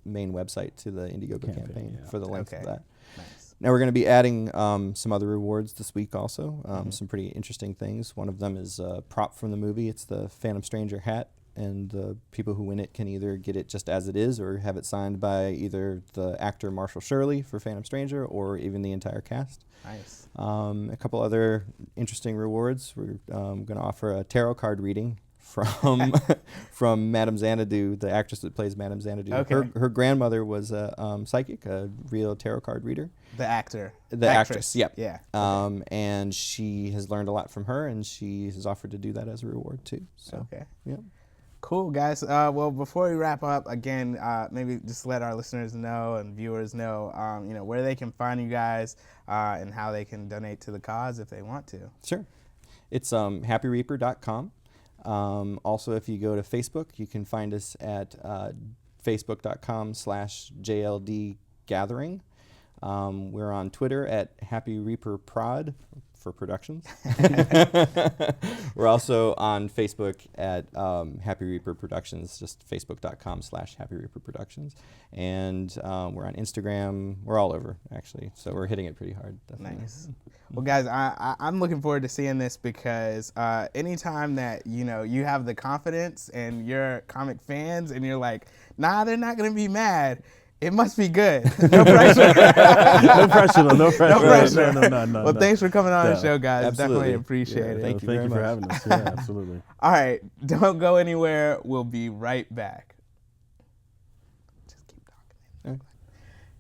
K: main website to the Indiegogo campaign for the length of that.
I: Nice.
K: Now we're going to be adding some other rewards this week also, some pretty interesting things. One of them is a prop from the movie. It's the Phantom Stranger hat, and the people who win it can either get it just as it is or have it signed by either the actor Marshall Shirley for Phantom Stranger or even the entire cast.
I: Nice.
K: A couple other interesting rewards. We're going to offer a tarot card reading from Madame Xanadu, the actress that plays Madame Xanadu.
I: Okay.
K: Her grandmother was a psychic, a real tarot card reader.
I: The actor.
K: The actress, yep.
I: Yeah.
K: And she has learned a lot from her, and she has offered to do that as a reward too. So, yeah.
I: Cool, guys. Well, before we wrap up, again, maybe just let our listeners know and viewers know, where they can find you guys and how they can donate to the cause if they want to.
K: Sure. It's happyreaper.com. Also, if you go to Facebook, you can find us at facebook.com/JLDgathering. We're on Twitter at Happy Reaper Prod Reaper Productions. We're also on Facebook at Happy Reaper Productions, just facebook.com/Happy Reaper Productions. And we're on Instagram. We're all over, actually. So we're hitting it pretty hard. Definitely.
I: Nice. Well, guys, I'm looking forward to seeing this because anytime that, you have the confidence and you're comic fans and you're like, nah, they're not going to be mad, it must be good. No pressure.
L: No pressure, though. No pressure.
I: No pressure.
L: No.
I: Well, thanks for coming on the show, guys.
K: Absolutely.
I: Definitely appreciate it.
L: Thank you for having us. Yeah, absolutely.
I: All right. Don't go anywhere. We'll be right back. Just keep talking.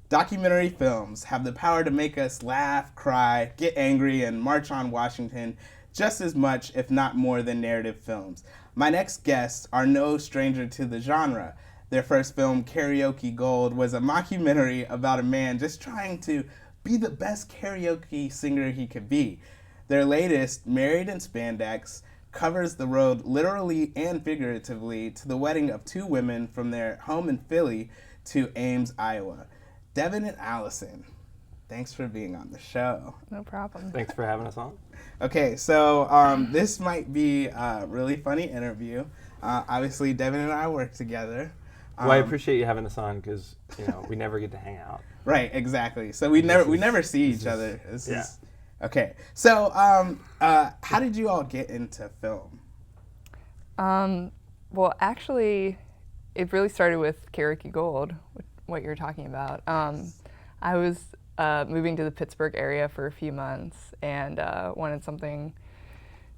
I: Documentary films have the power to make us laugh, cry, get angry, and march on Washington just as much, if not more, than narrative films. My next guests are no stranger to the genre. Their first film, Karaoke Gold, was a mockumentary about a man just trying to be the best karaoke singer he could be. Their latest, Married in Spandex, covers the road literally and figuratively to the wedding of two women from their home in Philly to Ames, Iowa. Devin and Allison, thanks for being on the show.
G: No problem.
M: Thanks for having us on.
I: Okay, so this might be a really funny interview. Obviously, Devin and I work together.
M: Well, I appreciate you having us on because we never get to hang out.
I: Right, exactly. So we never see each other. This is okay. So how did you all get into film?
G: Well, actually, it really started with Karaoke Gold, what you're talking about. I was moving to the Pittsburgh area for a few months and wanted something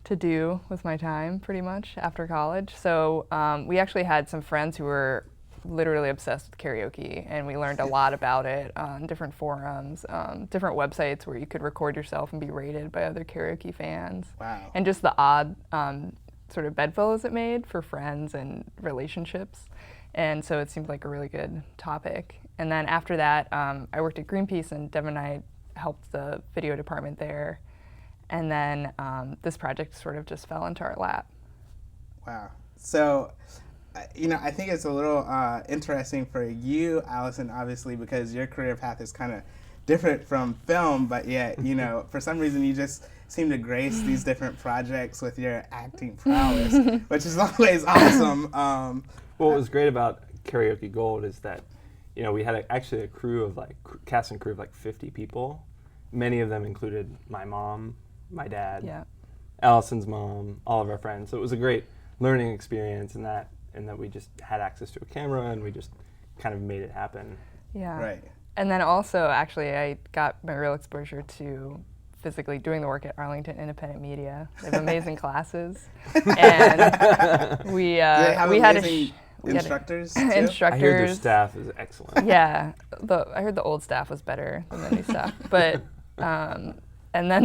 G: to do with my time pretty much after college. So we actually had some friends who were literally obsessed with karaoke, and we learned a lot about it on different forums, different websites where you could record yourself and be rated by other karaoke fans.
I: Wow.
G: And just the odd sort of bedfellows it made for friends and relationships. And so it seemed like a really good topic. And then after that, I worked at Greenpeace, and Devin and I helped the video department there. And then this project sort of just fell into our lap.
I: Wow. So, I think it's a little interesting for you, Allison, obviously, because your career path is kind of different from film, but yet, for some reason you just seem to grace these different projects with your acting prowess, which is always awesome.
M: What was great about Karaoke Gold is that, we had actually a crew of cast and crew of 50 people. Many of them included my mom, my dad, Allison's mom, all of our friends. So it was a great learning experience in that we just had access to a camera and we just kind of made it happen.
G: Yeah.
I: Right.
G: And then also, actually, I got my real exposure to physically doing the work at Arlington Independent Media. They have amazing classes, and we had
I: instructors.
G: Instructors.
M: I hear their staff is excellent.
G: Yeah, I heard the old staff was better than the new staff, but and then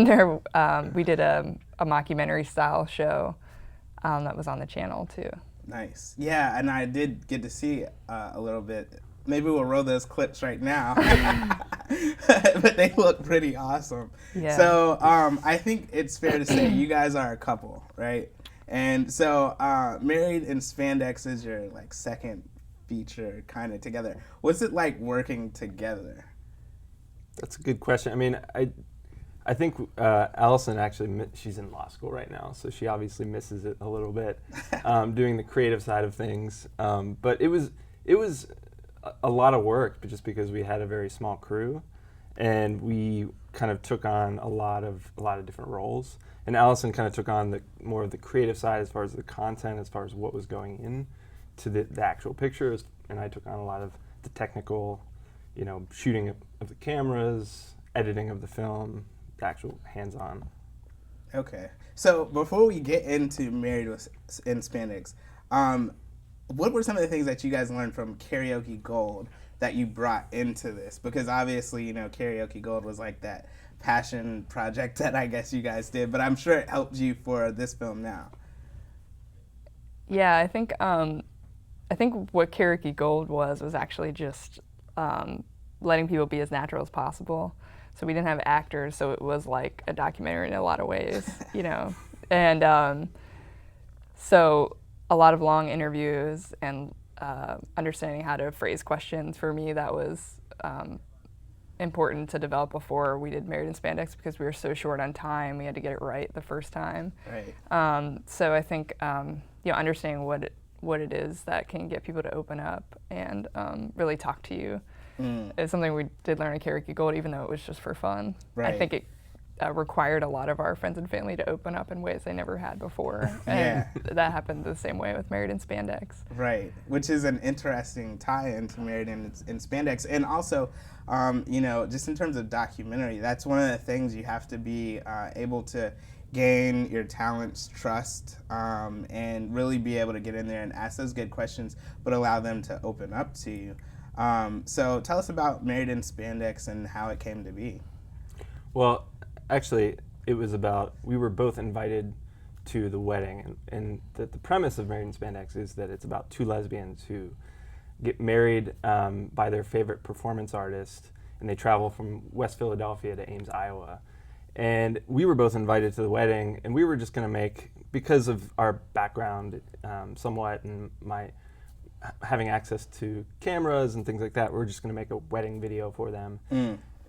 G: we did a mockumentary style show that was on the channel too.
I: Nice. Yeah, and I did get to see a little bit. Maybe we'll roll those clips right now. But they look pretty awesome.
G: Yeah.
I: So I think it's fair to say you guys are a couple, right? And so Married in Spandex is your second feature kind of together. What's it like working together?
M: That's a good question. I mean, I think Allison actually, she's in law school right now, so she obviously misses it a little bit, doing the creative side of things. But it was a lot of work, but just because we had a very small crew, and we kind of took on a lot of different roles. And Allison kind of took on more of the creative side as far as the content, as far as what was going in to the actual pictures, and I took on a lot of the technical, shooting of the cameras, editing of the film, the actual hands-on.
I: Okay. So before we get into Married in Spandex, what were some of the things that you guys learned from Karaoke Gold that you brought into this? Because obviously, Karaoke Gold was that passion project that I guess you guys did, but I'm sure it helped you for this film now.
G: Yeah, I think what Karaoke Gold was actually just letting people be as natural as possible. So we didn't have actors, so it was like a documentary in a lot of ways, And so a lot of long interviews and understanding how to phrase questions for me, that was important to develop before we did Married in Spandex because we were so short on time. We had to get it right the first time.
I: Right.
G: So I think understanding what it is that can get people to open up and really talk to you is something we did learn at Karaoke Gold, even though it was just for fun.
I: Right.
G: I think it required a lot of our friends and family to open up in ways they never had before. And that happened the same way with Married in Spandex.
I: Right, which is an interesting tie-in to Married in Spandex. And also, just in terms of documentary, that's one of the things you have to be able to gain your talent's trust and really be able to get in there and ask those good questions, but allow them to open up to you. So tell us about Married in Spandex and how it came to be.
M: Well, actually, it was about, we were both invited to the wedding, and the premise of Married in Spandex is that it's about two lesbians who get married by their favorite performance artist, and they travel from West Philadelphia to Ames, Iowa. And we were both invited to the wedding, and we were just going to make, because of our background somewhat and my having access to cameras and things like that, we were just going to make a wedding video for them.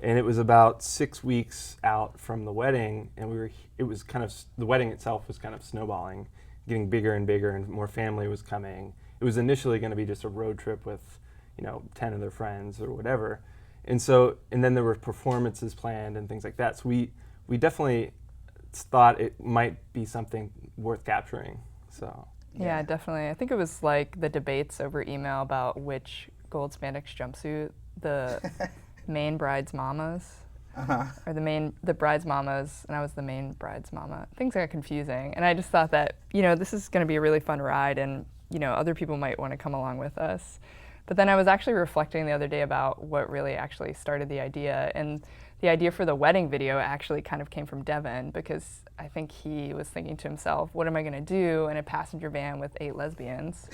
M: And it was about 6 weeks out from the wedding, and the wedding itself was kind of snowballing, getting bigger and bigger, and more family was coming. It was initially going to be just a road trip with, 10 of their friends or whatever. And then there were performances planned and things like that. So we definitely thought it might be something worth capturing. So
G: yeah, definitely. I think it was like the debates over email about which gold spandex jumpsuit the main bride's mamas, or the bride's mamas, and I was the main bride's mama. Things got confusing, and I just thought that this is going to be a really fun ride, and other people might want to come along with us. But then I was actually reflecting the other day about what really actually started the idea, and the idea for the wedding video actually kind of came from Devin, because I think he was thinking to himself, what am I going to do in a passenger van with 8 lesbians?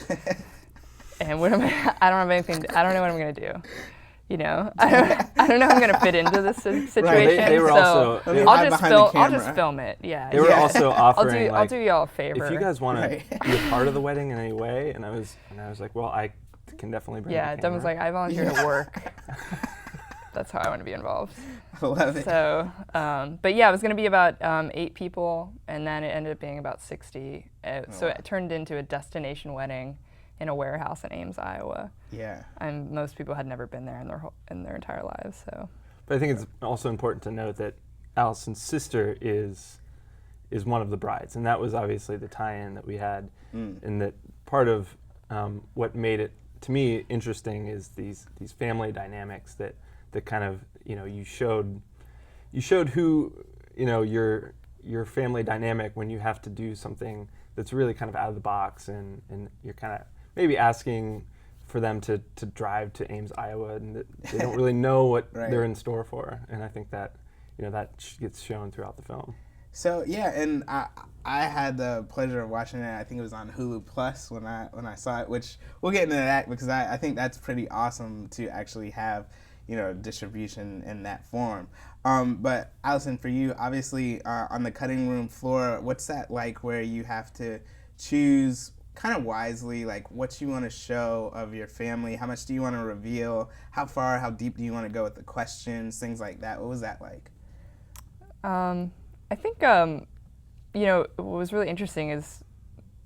G: And I don't know what I'm going to do. I don't know how I'm going to fit into this situation.
M: Right, they were
G: so I'll just film it. Yeah.
M: They were also offering.
G: I'll do y'all a favor.
M: If you guys want to be a part of the wedding in any way, and I was like, well, I can definitely bring.
G: Yeah, Devin was like, I volunteer to work. That's how I want to be involved.
I: I love it.
G: So, but yeah, it was going to be about 8 people, and then it ended up being about 60. So it turned into a destination wedding in a warehouse in Ames, Iowa.
I: Yeah.
G: And most people had never been there in their entire lives. So.
M: But I think it's also important to note that Allison's sister is one of the brides, and that was obviously the tie-in that we had, and that part of what made it to me interesting is these family dynamics that kind of you showed who your family dynamic when you have to do something that's really kind of out of the box, and you're kind of maybe asking for them to drive to Ames, Iowa, and that they don't really know what they're in store for. And I think that that gets shown throughout the film.
I: So yeah, and I had the pleasure of watching it. I think it was on Hulu Plus when I saw it, which we'll get into that because I think that's pretty awesome to actually have distribution in that form. But Allison, for you, obviously on the cutting room floor, what's that like where you have to choose kind of wisely, like what you want to show of your family, how much do you want to reveal, how deep do you want to go with the questions, things like that? What was that like?
G: I think, what was really interesting is,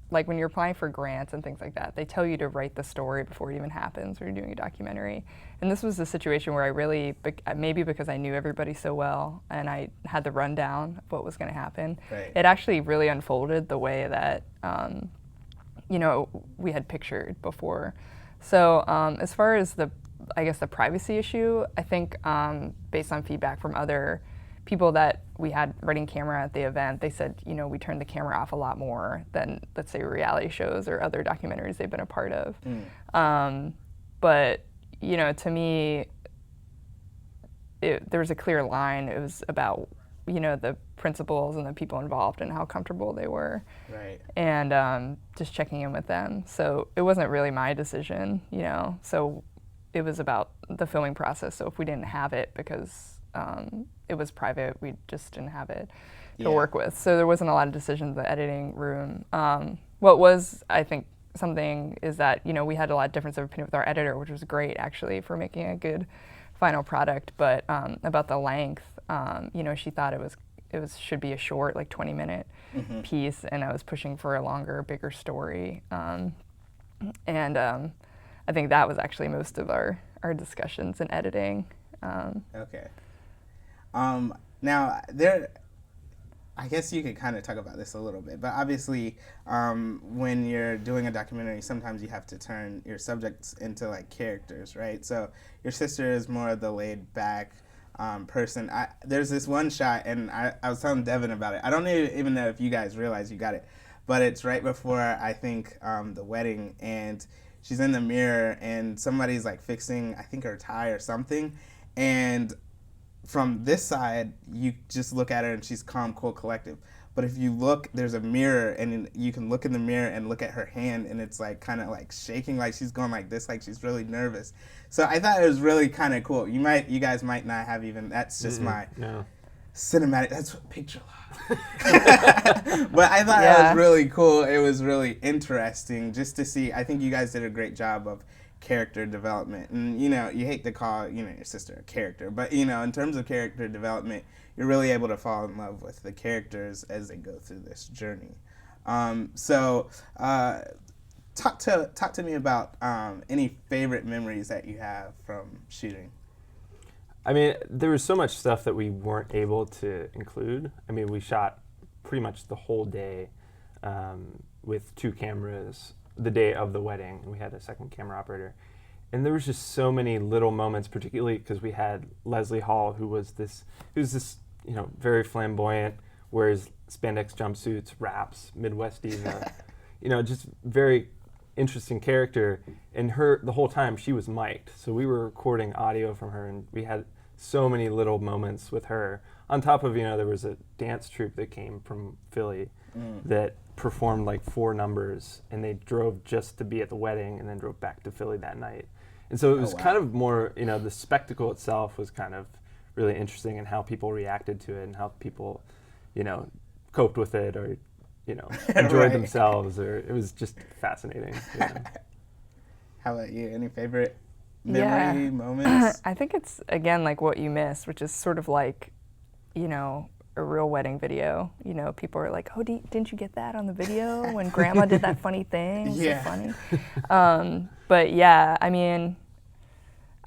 G: like, when you're applying for grants and things like that, they tell you to write the story before it even happens when you're doing a documentary. And this was a situation where I really, maybe because I knew everybody so well and I had the rundown of what was going to happen, it actually really unfolded the way that, we had pictured before. So as far as the privacy issue, I think based on feedback from other people that we had running camera at the event, they said, we turned the camera off a lot more than, let's say, reality shows or other documentaries they've been a part of. But, to me, there was a clear line. It was about, the principals and the people involved and how comfortable they were.
I: Right.
G: And just checking in with them. So it wasn't really my decision, So it was about the filming process. So if we didn't have it because it was private, we just didn't have it to work with. So there wasn't a lot of decisions in the editing room. What was, I think, something is that, we had a lot of difference of opinion with our editor, which was great, actually, for making a good final product. But about the length, you know, she thought it should be a short, like 20-minute piece, and I was pushing for a longer, bigger story. And I think that was actually most of our discussions and editing.
I: Okay. Now, I guess you could kind of talk about this a little bit, but obviously when you're doing a documentary, sometimes you have to turn your subjects into like characters, right? So your sister is more of the laid back person. There's this one shot, and I was telling Devin about it. I don't even know if you guys realize you got it, but it's right before, I think, the wedding, and she's in the mirror, and somebody's like fixing, I think, her tie or something, and from this side, you just look at her and she's calm, cool, collective. But if you look, there's a mirror, and you can look in the mirror and look at her hand, and it's like kind of like shaking, like she's going like this, like she's really nervous. So I thought it was really kind of cool. You guys might not have even, that's just my cinematic, that's what picture love. But I thought it was really cool. It was really interesting just to see. I think you guys did a great job of character development. And, you know, you hate to call, you know, your sister a character, but, you know, in terms of character development, you're really able to fall in love with the characters as they go through this journey. So talk to me about any favorite memories that you have from shooting.
M: I mean, there was so much stuff that we weren't able to include. I mean, we shot pretty much the whole day with 2 cameras the day of the wedding, and we had a second camera operator. And there was just so many little moments, particularly because we had Leslie Hall, who's this, you know, very flamboyant, wears spandex jumpsuits, raps, Midwest diva, you know, just very interesting character. And the whole time she was mic'd, so we were recording audio from her, and we had so many little moments with her. On top of, you know, there was a dance troupe that came from Philly that performed like 4 numbers, and they drove just to be at the wedding and then drove back to Philly that night. And so it was kind of more, you know, the spectacle itself was kind of really interesting, and how people reacted to it and how people, you know, coped with it, or, you know, enjoyed themselves, or it was just fascinating. You know.
I: How about you? Any favorite memory moments?
G: I think it's, again, like what you missed, which is sort of like, you know, a real wedding video. You know, people are like, oh, didn't you get that on the video when grandma did that funny thing? It was so funny. But yeah, I mean,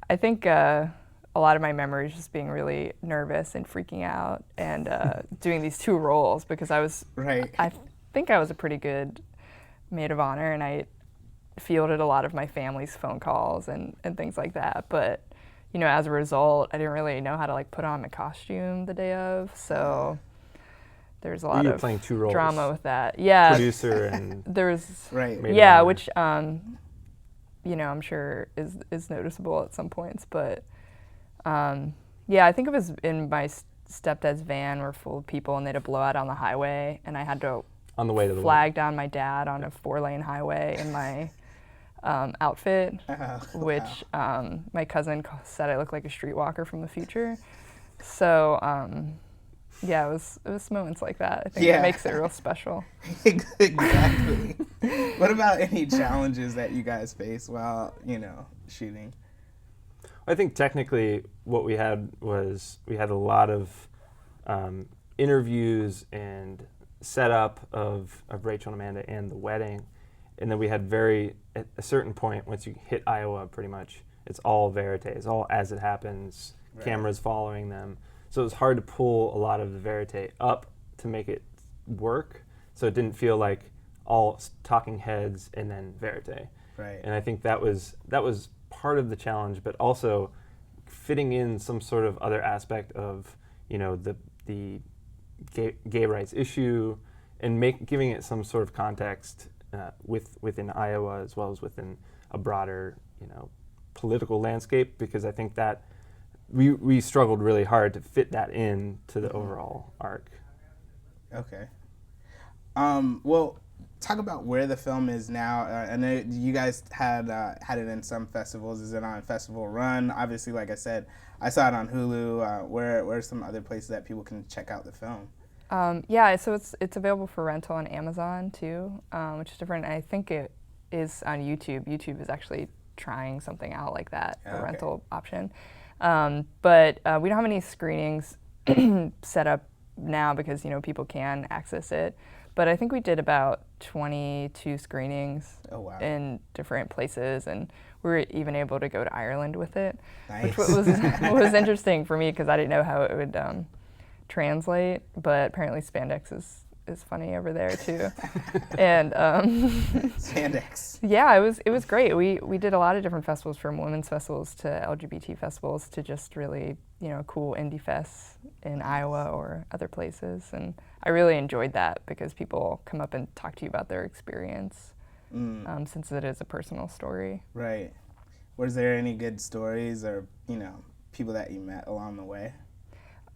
G: I think a lot of my memories just being really nervous and freaking out, and doing these 2 roles, because I think I was a pretty good maid of honor, and I fielded a lot of my family's phone calls and things like that. But, you know, as a result, I didn't really know how to like put on my costume the day of, so there's a lot of
M: playing 2 roles.
G: Drama with that. Yeah,
M: producer and
G: there's which you know, I'm sure is noticeable at some points, but yeah, I think it was in my stepdad's van were full of people, and they had a blowout on the highway, and I had to
M: on the way to the
G: flag down my dad on a 4-lane highway in my outfit, which my cousin said I looked like a streetwalker from the future. So yeah, it was moments like that. I think it makes it real special.
I: Exactly. What about any challenges that you guys face while, you know, shooting?
M: I think technically what we had was we had a lot of interviews and setup of Rachel and Amanda and the wedding. And then we had at a certain point, once you hit Iowa, pretty much, it's all verite. It's all as it happens, cameras following them. So it was hard to pull a lot of the verite up to make it work. So it didn't feel like all talking heads and then verite.
I: Right.
M: And I think that was part of the challenge, but also fitting in some sort of other aspect of, you know, the gay rights issue, and giving it some sort of context within Iowa, as well as within a broader, you know, political landscape, because I think that we struggled really hard to fit that in to the overall arc.
I: Okay. Well, talk about where the film is now. I know you guys had it in some festivals. Is it on Festival Run? Obviously, like I said, I saw it on Hulu. Where are some other places that people can check out the film?
G: Yeah, so it's available for rental on Amazon too, which is different. I think it is on YouTube. YouTube is actually trying something out like that, a rental option. But we don't have any screenings set up now because, you know, people can access it. But I think we did about 22 screenings in different places, and we were even able to go to Ireland with it, which was interesting for me because I didn't know how it would translate. But apparently spandex is funny over there too. And
I: spandex.
G: Yeah, it was great. We did a lot of different festivals, from women's festivals to LGBT festivals to just really, you know, cool indie fests in Iowa or other places. And I really enjoyed that because people come up and talk to you about their experience, since it is a personal story.
I: Right. Was there any good stories or, you know, people that you met along the way?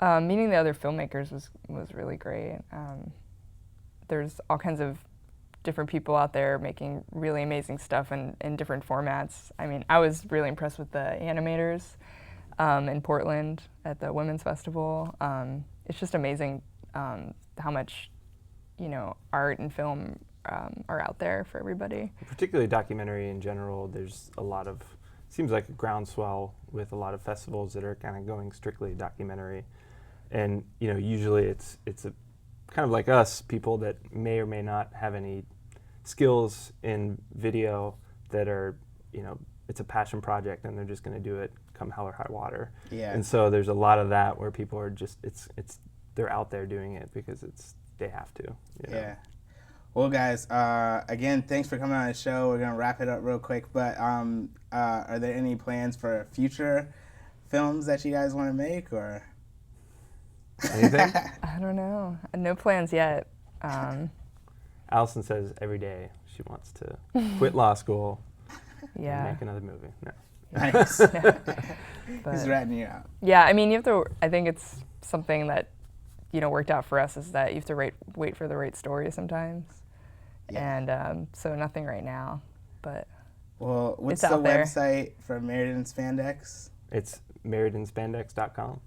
G: Meeting the other filmmakers was really great. There's all kinds of different people out there making really amazing stuff in different formats. I mean, I was really impressed with the animators in Portland at the Women's Festival. It's just amazing how much, you know, art and film are out there for everybody.
M: Particularly documentary in general, there's a lot of, seems like a groundswell with a lot of festivals that are kind of going strictly documentary. And, you know, usually it's a kind of like us, people that may or may not have any skills in video that are, you know, it's a passion project and they're just going to do it come hell or high water.
I: Yeah.
M: And so there's a lot of that where people are just, they're out there doing it because they have to. You know?
I: Yeah. Well, guys, again, thanks for coming on the show. We're going to wrap it up real quick, but are there any plans for future films that you guys want to make, or?
M: Anything?
G: I don't know. No plans yet.
M: Allison says every day she wants to quit law school and make another movie. No.
I: Nice. He's ratting you out.
G: Yeah, I mean, I think it's something that, you know, worked out for us is that you have to wait for the right story sometimes. Yeah. And so nothing right now, but
I: well, what's
G: the
I: website for Married in Spandex?
M: It's marriedandspandex.com.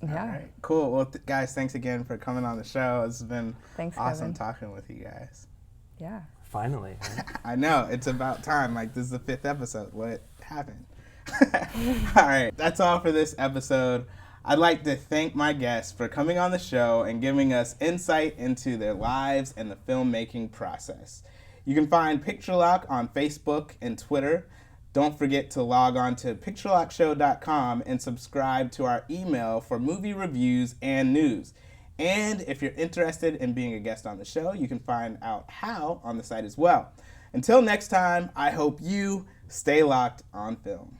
G: Yeah.
I: All right. Cool. Well, guys, thanks again for coming on the show. It's been awesome
G: Kevin.
I: talking with you guys.
G: Yeah.
M: Finally. Right?
I: I know. It's about time. Like, this is the 5th episode. What happened? All right. That's all for this episode. I'd like to thank my guests for coming on the show and giving us insight into their lives and the filmmaking process. You can find Picture Lock on Facebook and Twitter. Don't forget to log on to picturelockshow.com and subscribe to our email for movie reviews and news. And if you're interested in being a guest on the show, you can find out how on the site as well. Until next time, I hope you stay locked on film.